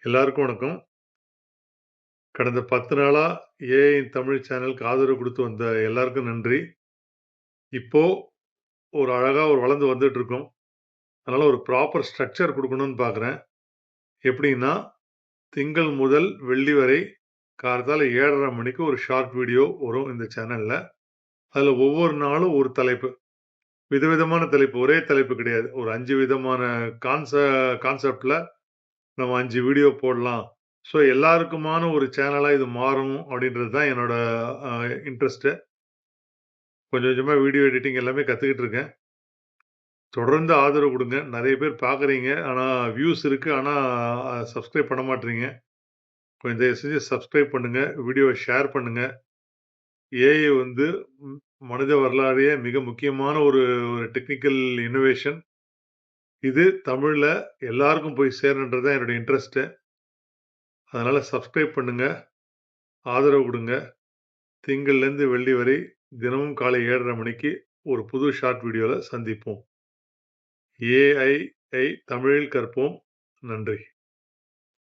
எல்லாருக்கும் வணக்கம். கடந்த 10 நாளா ஏஐ தமிழ் சேனலுக்கு ஆதரவு குடுத்து வந்த எல்லாருக்கும் நன்றி. இப்போ ஒரு அழகா வளர்ந்து வந்துட்டுருக்கோம். அதனால ஒரு ப்ராப்பர் ஸ்ட்ரக்சர் குடுக்கணும்னு பார்க்குறேன். எப்படின்னா, திங்கள் முதல் வெள்ளி வரை காலைத்தால 7:30 மணிக்கு ஒரு ஷார்ட் வீடியோ வரும் இந்த சேனல்ல. அதுல ஒவ்வொரு நாளும் ஒரு தலைப்பு. விதவிதமான தலைப்பு. ஒரே தலைப்பு கிடையாது. ஒரு 5 விதமான கான்ச கான்செப்ட்ல நம்ம 5 வீடியோ போடலாம். ஸோ எல்லாருக்குமான ஒரு சேனலா இது மாறும் அப்படின்றது தான் என்னோட அ இன்ட்ரெஸ்ட்டு. கொஞ்சம் கொஞ்சமா வீடியோ எடிட்டிங் எல்லாமே கத்துக்கிட்டு இருக்கேன். தொடர்ந்து ஆதரவு குடுங்க. நெறைய பேர் பார்க்குறீங்க. ஆனா வியூஸ் இருக்கு. ஆனா சப்ஸ்கிரைப் பண்ண மாட்றீங்க. கொஞ்சம் தயவு செஞ்சு சப்ஸ்கிரைப் பண்ணுங்க. வீடியோவ ஷேர் பண்ணுங்க. ஏஐ வந்து ம் மனித வரலாறுலயே மிக முக்கியமான ஒரு ஒரு டெக்னிக்கல் இன்னோவேஷன். இது தமிழ்ல எல்லாருக்கும் போய் சேரணுன்றது தான் என்னோட இன்ட்ரெஸ்ட்டு. அதனால சப்ஸ்கிரைப் பண்ணுங்க. ஆதரவு குடுங்க. திங்கள்லேருந்து வெள்ளி வரை தினமும் காலை 7:30 மணிக்கு ஒரு புது ஷார்ட் வீடியோல சந்திப்போம். ஏஐ தமிழில் கற்போம். நன்றி.